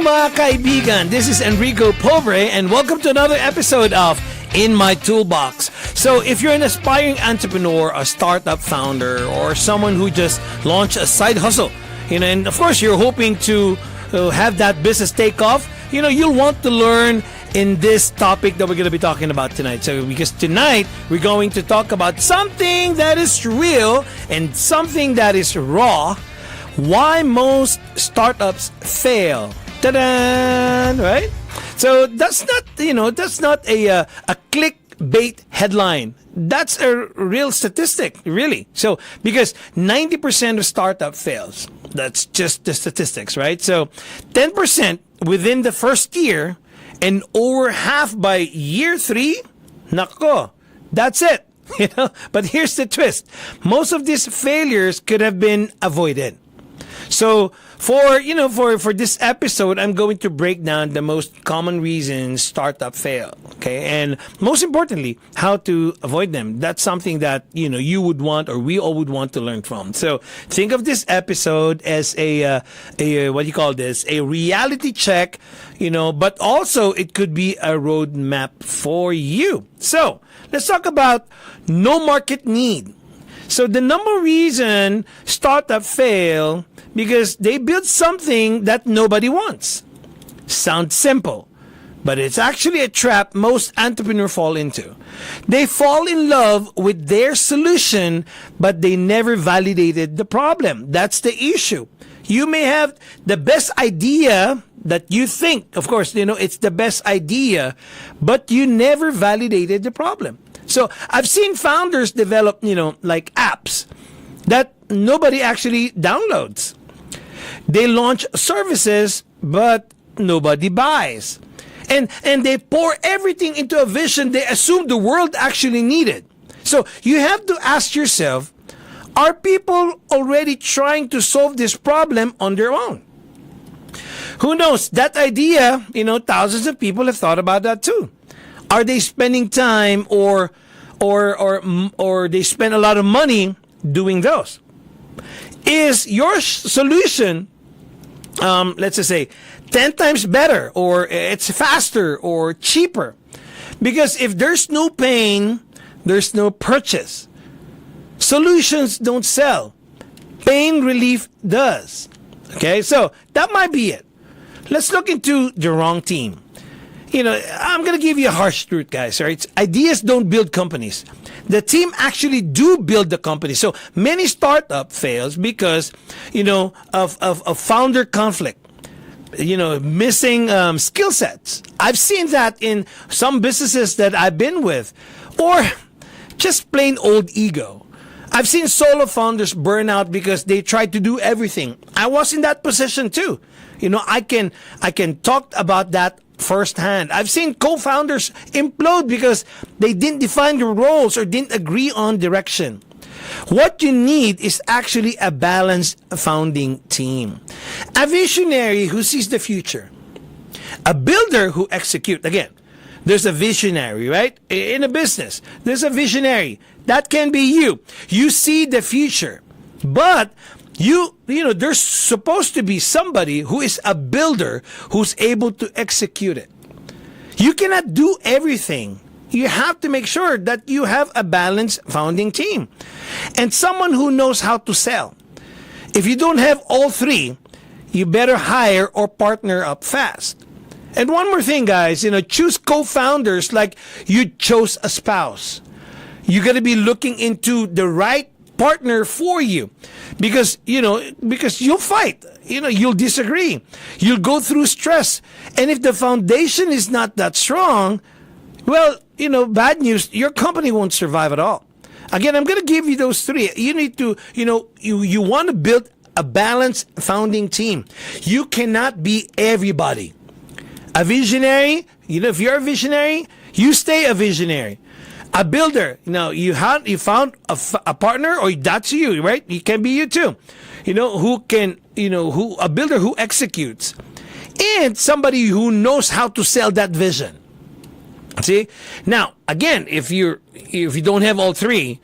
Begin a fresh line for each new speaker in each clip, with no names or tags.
mga kaibigan, this is Enrico and welcome to another episode of In My Toolbox. So if you're an aspiring entrepreneur, a startup founder, or someone who just launched a side hustle, and of course you're hoping to have that business take off, you'll want to learn in this topic that we're going to be talking about tonight. So because tonight we're going to talk about something that is real and something that is raw. Why most startups fail. Ta-da! Right? So that's not a clickbait headline. That's a real statistic, really. So because 90% of startup fails. That's just the statistics, right? So 10% within the first year and over half by year 3. Nako, that's it. But here's the twist. Most of these failures could have been avoided. So for this episode, I'm going to break down the most common reasons startup fail. Okay, and most importantly, how to avoid them. That's something that you would want, or we all would want to learn from. So think of this episode as a what do you call this? A reality check. But also it could be a roadmap for you. So let's talk about no market need. So the number one reason startup fail because they build something that nobody wants. Sounds simple, but it's actually a trap most entrepreneurs fall into. They fall in love with their solution, but they never validated the problem. That's the issue. You may have the best idea that you think, of course, it's the best idea, but you never validated the problem. So I've seen founders develop, like apps that nobody actually downloads. They launch services, but nobody buys. And they pour everything into a vision they assume the world actually needed. So you have to ask yourself, are people already trying to solve this problem on their own? Who knows? That idea, thousands of people have thought about that too. Are they spending time or they spend a lot of money doing those? Is your solution, let's just say, 10 times better, or it's faster or cheaper? Because if there's no pain, there's no purchase. Solutions don't sell. Pain relief does. Okay, so that might be it. Let's look into the wrong team. I'm going to give you a harsh truth, guys. Right? Ideas don't build companies. The team actually do build the company. So many startup fails because, of founder conflict. Missing skill sets. I've seen that in some businesses that I've been with, or just plain old ego. I've seen solo founders burn out because they tried to do everything. I was in that position too. I can talk about that firsthand. I've seen co-founders implode because they didn't define their roles or didn't agree on direction. What you need is actually a balanced founding team. A visionary who sees the future. A builder who executes. Again, there's a visionary, right? In a business, there's a visionary. That can be you. You see the future. But there's supposed to be somebody who is a builder who's able to execute it. You cannot do everything. You have to make sure that you have a balanced founding team and someone who knows how to sell. If you don't have all three, you better hire or partner up fast. And one more thing, guys, choose co-founders like you chose a spouse. You got to be looking into the right partner for you because you'll fight, you'll disagree, you'll go through stress. And if the foundation is not that strong, well, bad news, your company won't survive at all. Again, I'm going to give you those three. You need to, you want to build a balanced founding team. You cannot be everybody. A visionary, if you're a visionary, you stay a visionary. A builder, you found a partner, or that's you, right? It can be you too. A builder who executes, and somebody who knows how to sell that vision. See? Now, again, if you don't have all three,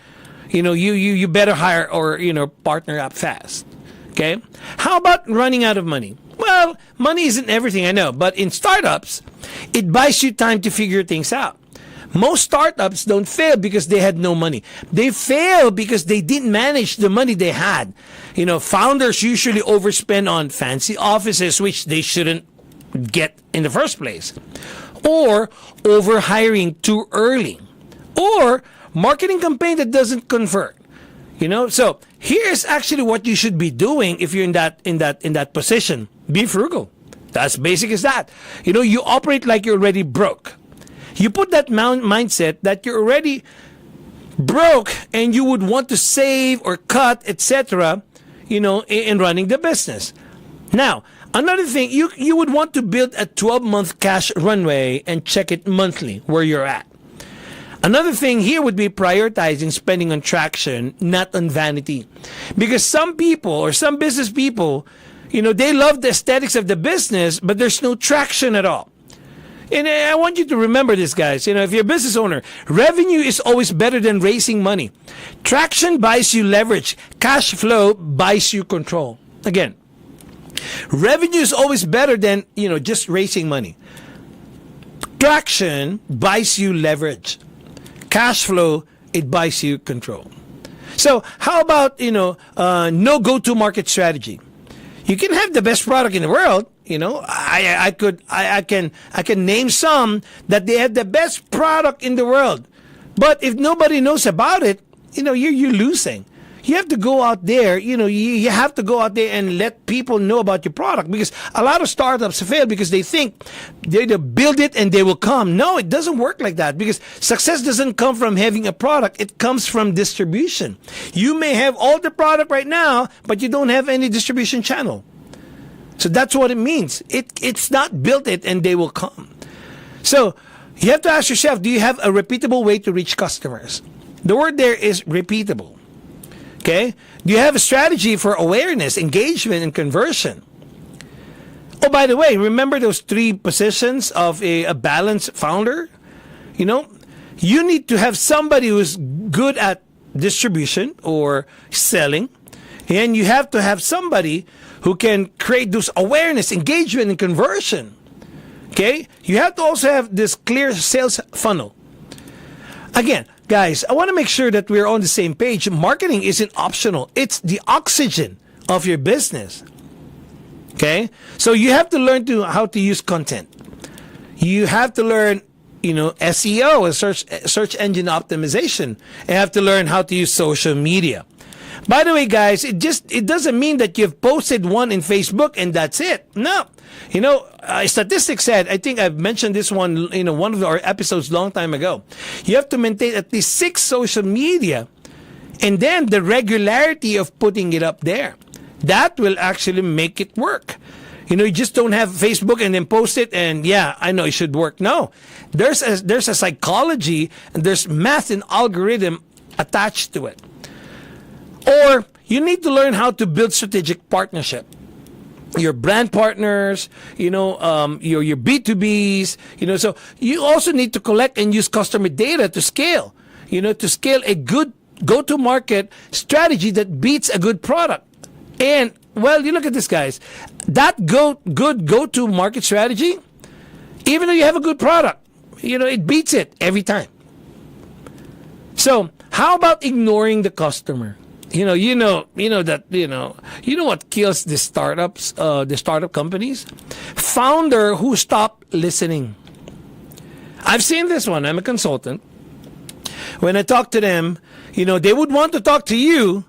you better hire or partner up fast. Okay? How about running out of money? Well, money isn't everything, I know, but in startups, it buys you time to figure things out. Most startups don't fail because they had no money. They fail because they didn't manage the money they had. Founders usually overspend on fancy offices, which they shouldn't get in the first place, or over hiring too early, or marketing campaign that doesn't convert. So here's actually what you should be doing if you're in that position. Be frugal. That's basic as that. You operate like you're already broke. You put that mindset that you're already broke and you would want to save or cut, etc., in running the business. Now, another thing, you would want to build a 12-month cash runway and check it monthly where you're at. Another thing here would be prioritizing spending on traction, not on vanity. Because some people or some business people, they love the aesthetics of the business, but there's no traction at all. And I want you to remember this, guys. If you're a business owner, revenue is always better than raising money. Traction buys you leverage. Cash flow buys you control. Again, revenue is always better than, just raising money. Traction buys you leverage. Cash flow, it buys you control. So how about, no go-to market strategy? You can have the best product in the world. I can name some that they have the best product in the world. But if nobody knows about it, you're losing. You have to go out there, you have to go out there and let people know about your product, because a lot of startups fail because they think they build it and they will come. No, it doesn't work like that, because success doesn't come from having a product. It comes from distribution. You may have all the product right now, but you don't have any distribution channel. So that's what it means. It's not build it and they will come. So you have to ask yourself, do you have a repeatable way to reach customers? The word there is repeatable. Okay? Do you have a strategy for awareness, engagement, and conversion? Oh, by the way, remember those 3 positions of a balanced founder? You need to have somebody who's good at distribution or selling, and you have to have somebody who can create those awareness, engagement, and conversion. Okay? You have to also have this clear sales funnel. Again, guys, I want to make sure that we're on the same page. Marketing isn't optional. It's the oxygen of your business. Okay? So you have to learn how to use content. You have to learn, SEO, search engine optimization. You have to learn how to use social media. By the way, guys, it doesn't mean that you've posted one in Facebook and that's it. No. Statistics said, I think I've mentioned this one in one of our episodes long time ago. You have to maintain at least 6 social media, and then the regularity of putting it up there. That will actually make it work. You just don't have Facebook and then post it and yeah, I know it should work. No. There's a psychology and there's math and algorithm attached to it. Or you need to learn how to build strategic partnership. Your brand partners, your B2Bs, so you also need to collect and use customer data to scale, to scale a good go-to-market strategy that beats a good product. And, well, you look at this, guys. That good go-to-market strategy, even though you have a good product, it beats it every time. So, how about ignoring the customer? You know what kills the startup companies? Founder who stop listening. I've seen this one. I'm a consultant. When I talk to them, they would want to talk to you,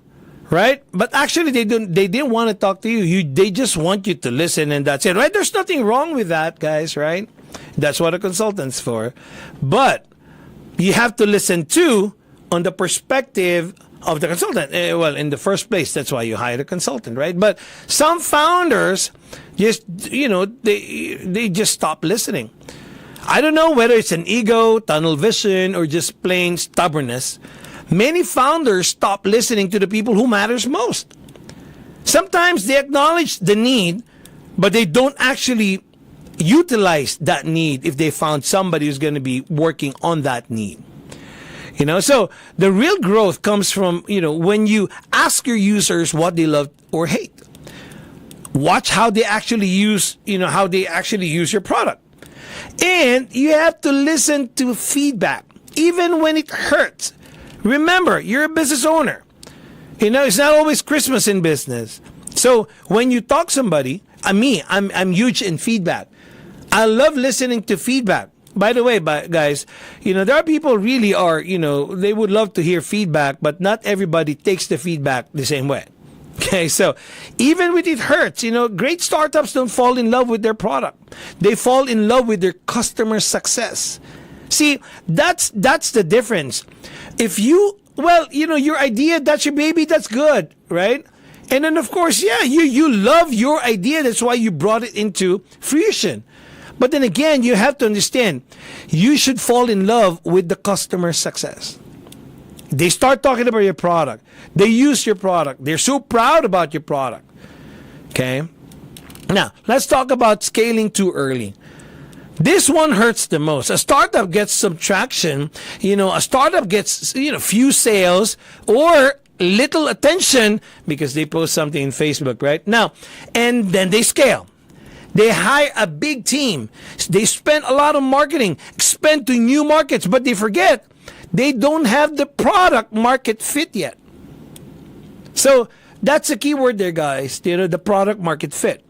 right? But actually they didn't want to talk to you. They just want you to listen and that's it, right? There's nothing wrong with that, guys, right? That's what a consultant's for. But you have to listen too on the perspective of the consultant. Well, in the first place, that's why you hire a consultant, right? But some founders just, they just stop listening. I don't know whether it's an ego, tunnel vision, or just plain stubbornness. Many founders stop listening to the people who matters most. Sometimes they acknowledge the need, but they don't actually utilize that need if they found somebody who's going to be working on that need. So the real growth comes from, when you ask your users what they love or hate. Watch how they actually use, your product. And you have to listen to feedback, even when it hurts. Remember, you're a business owner. It's not always Christmas in business. So when you talk to somebody, I'm huge in feedback. I love listening to feedback. By the way, guys, there are people really are, they would love to hear feedback, but not everybody takes the feedback the same way. Okay, so even when it hurts, great startups don't fall in love with their product. They fall in love with their customer success. See, that's the difference. If your idea, that's your baby, that's good, right? And then, of course, you love your idea. That's why you brought it into fruition. But then again, you have to understand, you should fall in love with the customer success. They start talking about your product. They use your product. They're so proud about your product. Okay? Now, let's talk about scaling too early. This one hurts the most. A startup gets some traction. A startup gets, few sales or little attention because they post something in Facebook, right? Now, and then they scale. They hire a big team. They spend a lot on marketing, expand to new markets, but they forget they don't have the product market fit yet. So that's the key word there, guys. The product market fit.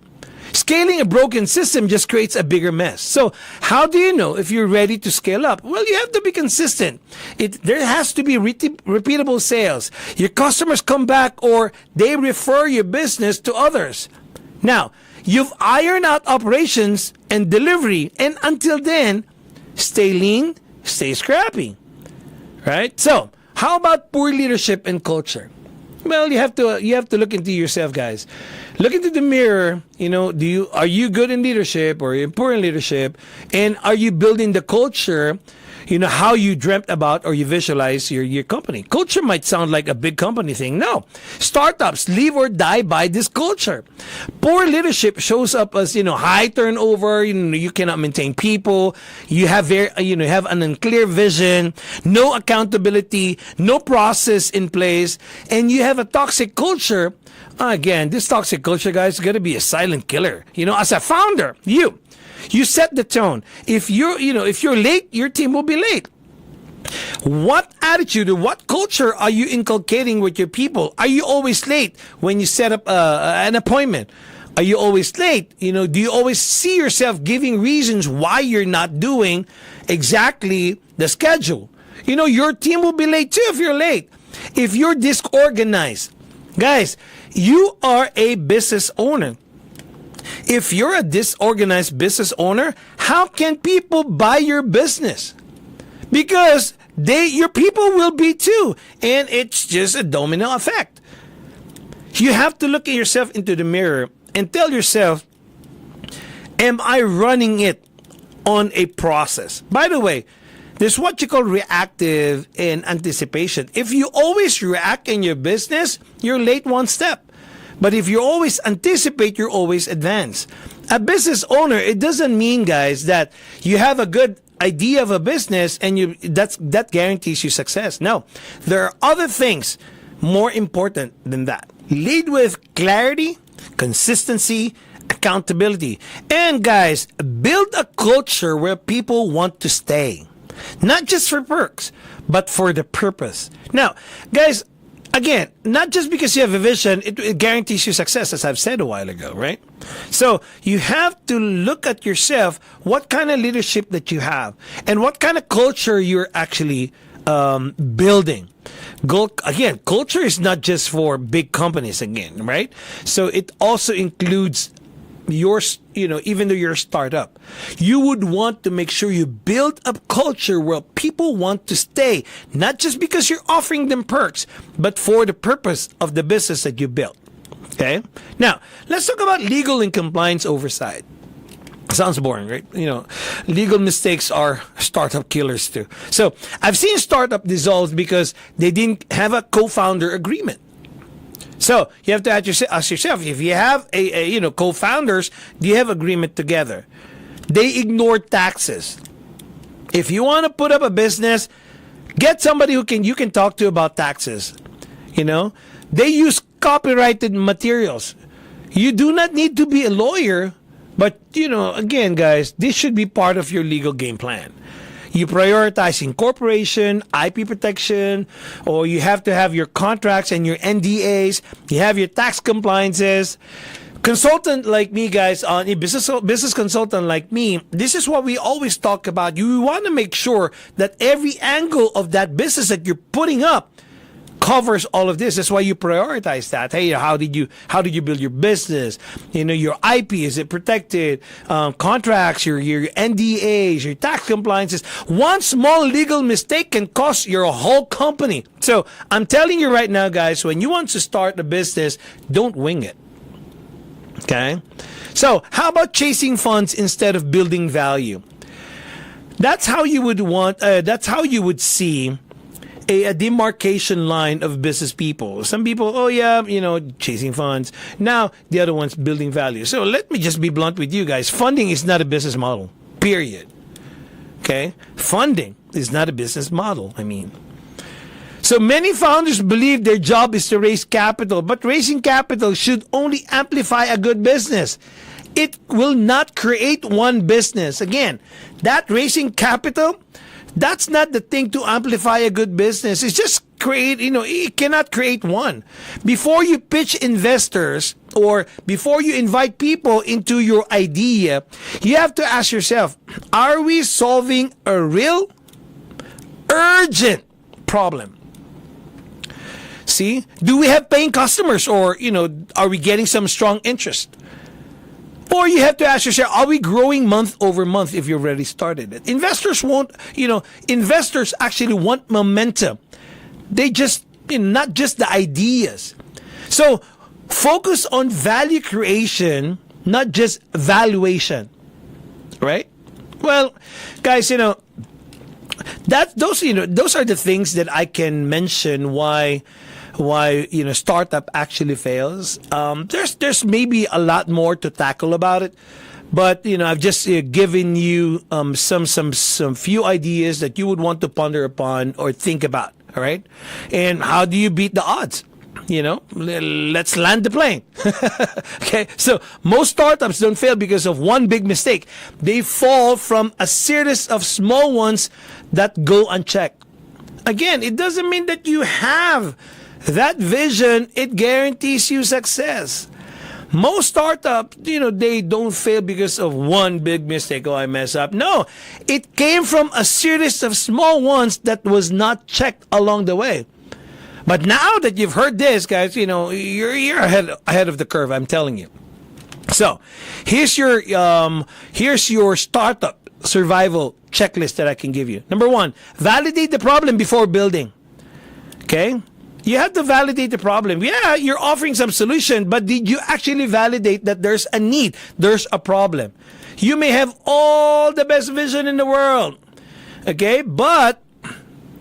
Scaling a broken system just creates a bigger mess. So how do you know if you're ready to scale up? Well, you have to be consistent. There has to be repeatable sales. Your customers come back or they refer your business to others. Now, you've ironed out operations and delivery, and until then, stay lean, stay scrappy. Right? So, how about poor leadership and culture? Well, you have to look into yourself, guys. Look into the mirror. Are you good in leadership or are you poor in leadership? And are you building the culture, how you dreamt about or you visualize your company? Culture might sound like a big company thing. No. Startups live or die by this culture. Poor leadership shows up as, high turnover, you cannot maintain people, you have have an unclear vision, no accountability, no process in place, and you have a toxic culture. Again, this toxic culture, guys, is going to be a silent killer. As a founder, you set the tone. If you're late, your team will be late. What attitude or what culture are you inculcating with your people? Are you always late when you set up an appointment? Are you always late? Do you always see yourself giving reasons why you're not doing exactly the schedule? Your team will be late too if you're late. If you're disorganized. Guys, you are a business owner. If you're a disorganized business owner, how can people buy your business? Because your people will be too. And it's just a domino effect. You have to look at yourself into the mirror and tell yourself, am I running it on a process? By the way, there's what you call reactive and anticipation. If you always react in your business, you're late one step. But if you always anticipate, you're always advance. A business owner, it doesn't mean, guys, that you have a good idea of a business and that guarantees you success. No, there are other things more important than that. Lead with clarity, consistency, accountability. And guys, build a culture where people want to stay. Not just for perks, but for the purpose. Now, guys, again, not just because you have a vision, it guarantees you success, as I've said a while ago, right? So you have to look at yourself, what kind of leadership that you have, and what kind of culture you're actually building. Again, culture is not just for big companies, again, right? So it also includes even though you're a startup, you would want to make sure you build a culture where people want to stay, not just because you're offering them perks, but for the purpose of the business that you built. Okay? Now, let's talk about legal and compliance oversight. Sounds boring, right? Legal mistakes are startup killers too. So I've seen startup dissolved because they didn't have a co-founder agreement. So you have to ask yourself, if you have a co-founders, do you have agreement together? They ignore taxes. If you want to put up a business, get somebody you can talk to about taxes. They use copyrighted materials. You do not need to be a lawyer, but again, guys, this should be part of your legal game plan. You prioritize incorporation, IP protection, or you have to have your contracts and your NDAs. You have your tax compliances. Consultant like me, guys, a business consultant like me, this is what we always talk about. You want to make sure that every angle of that business that you're putting up covers all of this. That's why you prioritize that. Hey, how did you build your business? Your IP, is it protected? Contracts, your NDAs, your tax compliances. One small legal mistake can cost your whole company. So I'm telling you right now, guys, when you want to start a business, don't wing it. Okay? So how about chasing funds instead of building value? That's how you would see a demarcation line of business people. Some people, chasing funds. Now, the other one's building value. So let me just be blunt with you guys. Funding is not a business model, period. Okay? Funding is not a business model, So many founders believe their job is to raise capital, but raising capital should only amplify a good business. It will not create one business. Again, that raising capital, that's not the thing to amplify a good business. It's just it cannot create one. Before you pitch investors or before you invite people into your idea, you have to ask yourself, are we solving a real, urgent problem? See, do we have paying customers, or, are we getting some strong interest? Or you have to ask yourself, are we growing month over month if you've already started it? Investors actually want momentum. They just, not just the ideas. So focus on value creation, not just valuation. Right? Well, guys, those are the things that I can mention why startup actually fails. There's maybe a lot more to tackle about it, but I've just given you some few ideas that you would want to ponder upon or think about. All right, and how do you beat the odds? Let's land the plane. Okay, so most startups don't fail because of one big mistake. They fall from a series of small ones that go unchecked. Again, it doesn't mean that you have that vision, it guarantees you success. Most startups, they don't fail because of one big mistake. Oh, I mess up. No, it came from a series of small ones that was not checked along the way. But now that you've heard this, guys, you're ahead of the curve. I'm telling you. So here's your startup survival checklist that I can give you. Number 1, validate the problem before building. Okay. You have to validate the problem. Yeah, you're offering some solution, but did you actually validate that there's a need, there's a problem? You may have all the best vision in the world, okay, but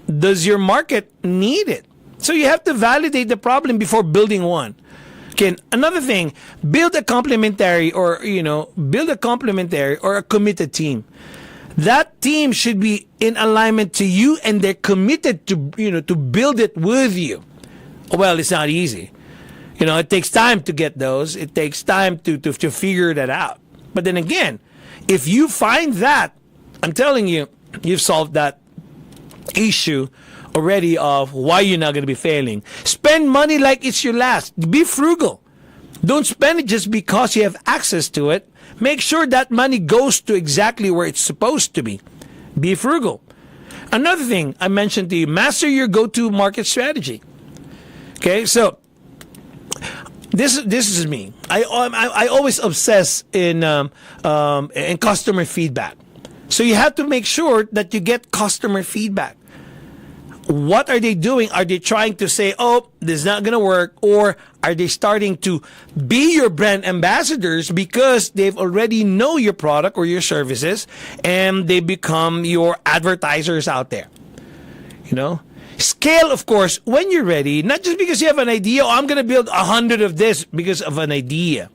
does your market need it? So you have to validate the problem before building one. Okay, another thing, build a complementary or a committed team. That team should be in alignment to you, and they're committed to build it with you. Well, it's not easy. It takes time to get those. It takes time to figure that out. But then again, if you find that, I'm telling you, you've solved that issue already of why you're not going to be failing. Spend money like it's your last. Be frugal. Don't spend it just because you have access to it. Make sure that money goes to exactly where it's supposed to be. Be frugal. Another thing I mentioned to you, master your go-to market strategy. Okay, so this is me. I always obsess in customer feedback. So you have to make sure that you get customer feedback. What are they doing? Are they trying to say, oh, this is not going to work? Or are they starting to be your brand ambassadors because they've already know your product or your services and they become your advertisers out there? Scale, of course, when you're ready, not just because you have an idea, oh, I'm going to build 100 of this because of an idea.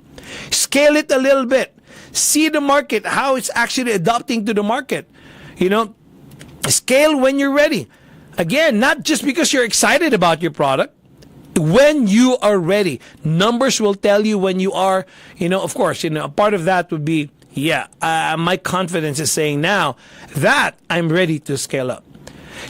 Scale it a little bit. See the market, how it's actually adapting to the market. Scale when you're ready. Again, not just because you're excited about your product. when you are ready. Numbers will tell you when you are, of course, a part of that would be, my confidence is saying now that I'm ready to scale up.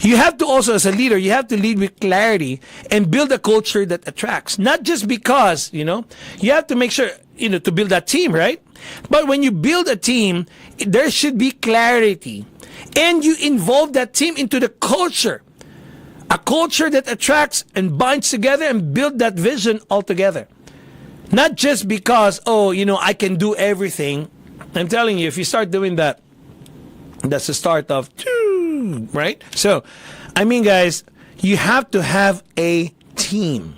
You have to also, as a leader, you have to lead with clarity and build a culture that attracts. Not just because, you have to make sure, to build that team, right? But when you build a team, there should be clarity. And you involve that team into the culture. A culture that attracts and binds together and build that vision altogether. Not just because, I can do everything. I'm telling you, if you start doing that, that's the start of, right? So, guys, you have to have a team,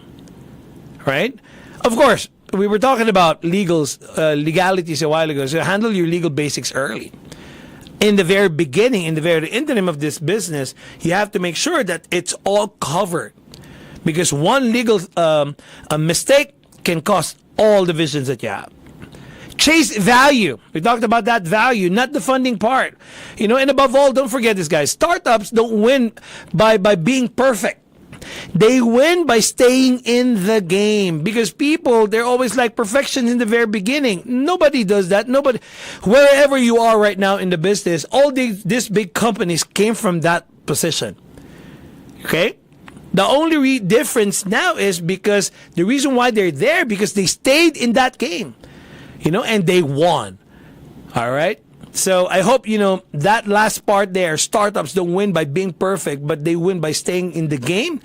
right? Of course, we were talking about legalities a while ago. So handle your legal basics early. In the very beginning, in the very interim of this business, you have to make sure that it's all covered. Because one legal a mistake can cost all the visions that you have. Chase value. We talked about that value, not the funding part. And above all, don't forget this, guys. Startups don't win by being perfect. They win by staying in the game. Because people, they're always like perfection in the very beginning. Nobody does that. Nobody. Wherever you are right now in the business, all these big companies came from that position. Okay? The only difference now is because the reason why they're there, because they stayed in that game. And they won. All right? So I hope, that last part there, startups don't win by being perfect, but they win by staying in the game,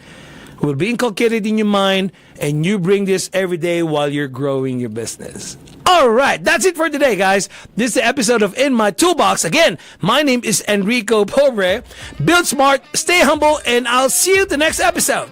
will be inculcated in your mind, and you bring this every day while you're growing your business. All right, that's it for today, guys. This is the episode of In My Toolbox. Again, my name is Enrico Pobre. Build smart, stay humble, and I'll see you the next episode.